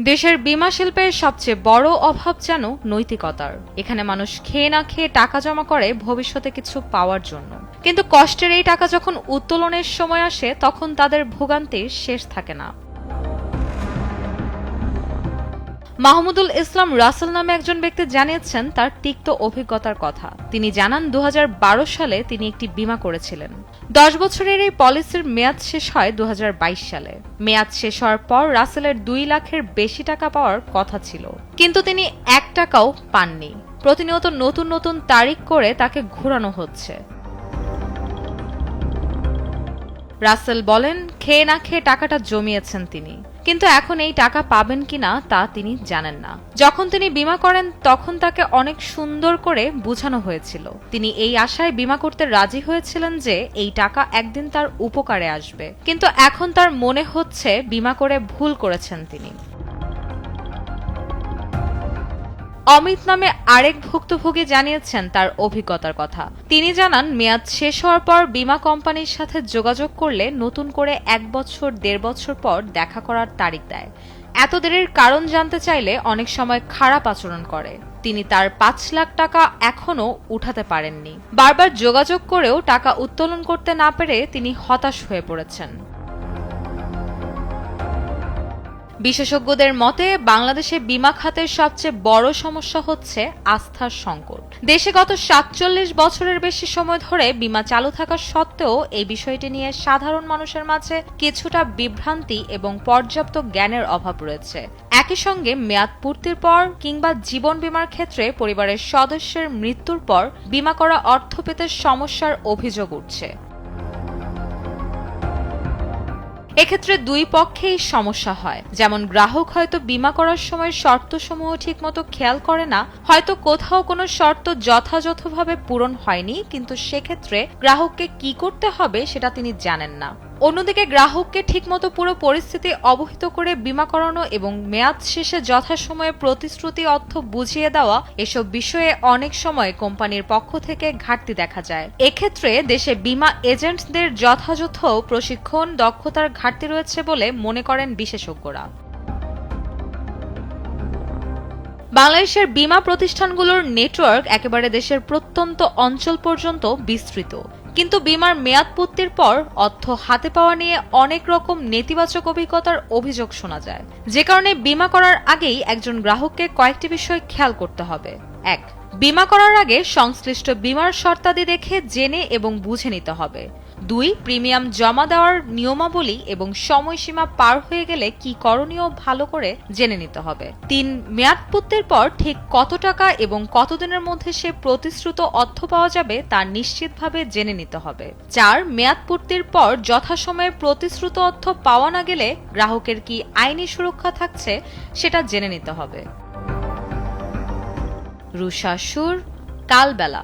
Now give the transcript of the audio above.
দেশের বীমা শিল্পের সবচেয়ে বড় অভাব যেন নৈতিকতার। এখানে মানুষ খেয়ে না খেয়ে টাকা জমা করে ভবিষ্যতে কিছু পাওয়ার জন্য, কিন্তু কষ্টের এই টাকা যখন উত্তোলনের সময় আসে তখন তাদের ভোগান্তির শেষ থাকে না। মাহমুদুল ইসলাম রাসেল নামে একজন ব্যক্তি জানিয়েছেন তার তিক্ত অভিজ্ঞতার কথা। তিনি জানান ২০১২ সালে তিনি একটি বীমা করেছিলেন। ১০ বছরের এই পলিসির মেয়াদ শেষ হয় ২০২২ সালে। মেয়াদ শেষ হওয়ার পর রাসেলের ২ লাখের বেশি টাকা পাওয়ার কথা ছিল, কিন্তু তিনি ১ টাকাও পাননি। প্রতিনিয়ত নতুন নতুন তারিখ করে তাকে ঘোরানো হচ্ছে। রাসেল বলেন, খেয়ে না খেয়ে টাকাটা জমিয়েছেন তিনি, কিন্তু এখন এই টাকা পাবেন কিনা তা তিনি জানেন না। যখন তিনি বীমা করেন তখন তাকে অনেক সুন্দর করে বোঝানো হয়েছিল। তিনি এই আশায় বীমা করতে রাজি হয়েছিলেন যে এই টাকা একদিন তার উপকারে আসবে, কিন্তু এখন তার মনে হচ্ছে বীমা করে ভুল করেছেন তিনি। অমিত নামে আরেক ভুক্তভোগী জানিয়েছেন তার অভিজ্ঞতার কথা। তিনি জানান, মেয়াদ শেষ হওয়ার পর বীমা কোম্পানির সাথে যোগাযোগ করলে নতুন করে ১ বছর ১.৫ বছর পর দেখা করার তারিখ দেয়। এত দেরির কারণ জানতে চাইলে অনেক সময় খারাপ আচরণ করে। তিনি তার ৫ লাখ টাকা এখনও উঠাতে পারেননি। বারবার যোগাযোগ করেও টাকা উত্তোলন করতে না পেরে তিনি হতাশ হয়ে পড়েছেন। বিশেষজ্ঞদের মতে বাংলাদেশে বীমা খাতের সবচেয়ে বড় সমস্যা হচ্ছে আস্থার সংকট। দেশে গত ৪৭ বছরের বেশি সময় ধরে বীমা চালু থাকা সত্ত্বেও এই বিষয়টি নিয়ে সাধারণ মানুষের মাঝে কিছুটা বিভ্রান্তি এবং পর্যাপ্ত জ্ঞানের অভাব রয়েছে। একই সঙ্গে মেয়াদ পূর্তির পর কিংবা জীবন বীমার ক্ষেত্রে পরিবারের সদস্যের মৃত্যুর পর বীমা করা অর্থ পেতে সমস্যার অভিযোগ উঠছে। এক্ষেত্রে দুই পক্ষেই সমস্যা হয়। যেমন গ্রাহক হয়তো বীমা করার সময় শর্তসমূহ ঠিকমতো খেয়াল করে না, হয়তো কোথাও কোনো শর্ত যথাযথভাবে পূরণ হয়নি, কিন্তু সেক্ষেত্রে গ্রাহককে কি করতে হবে সেটা তিনি জানেন না। অন্যদিকে গ্রাহককে ঠিকমতো পুরো পরিস্থিতি অবহিত করে বীমা করানো এবং মেয়াদ শেষে যথাসময়ে প্রতিশ্রুতি অর্থ বুঝিয়ে দেওয়া, এসব বিষয়ে অনেক সময় কোম্পানির পক্ষ থেকে ঘাটতি দেখা যায়। এক্ষেত্রে দেশে বীমা এজেন্টদের যথাযথ প্রশিক্ষণ, দক্ষতার ঘাটতি রয়েছে বলে মনে করেন বিশেষজ্ঞরা। বাংলাদেশের বীমা প্রতিষ্ঠানগুলোর নেটওয়ার্ক একেবারে দেশের প্রত্যন্ত অঞ্চল পর্যন্ত বিস্তৃত, কিন্তু বীমার মেয়াদ পূর্তির পর অর্থ হাতে পাওয়া নিয়ে অনেক রকম নেতিবাচক অভিজ্ঞতার অভিযোগ শোনা যায়। যে কারণে বীমা করার আগেই একজন গ্রাহককে কয়েকটি বিষয় খেয়াল করতে হবে। ১. বীমা করার আগে সংশ্লিষ্ট বীমার শর্তাদি দেখে জেনে এবং বুঝে নিতে হবে। ২. প্রিমিয়াম জমা দেওয়ার নিয়মাবলী এবং সময়সীমা পার হয়ে গেলে কি করণীয় ভালো করে জেনে নিতে হবে। ৩. মেয়াদ পূর্তির পর ঠিক কত টাকা এবং কতদিনের মধ্যে সে প্রতিশ্রুত অর্থ পাওয়া যাবে তা নিশ্চিতভাবে জেনে নিতে হবে। ৪. মেয়াদ পূর্তির পর যথাসময়ে প্রতিশ্রুত অর্থ পাওয়া না গেলে গ্রাহকের কি আইনি সুরক্ষা থাকছে সেটা জেনে নিতে হবে। রুশা সুর, কালবেলা।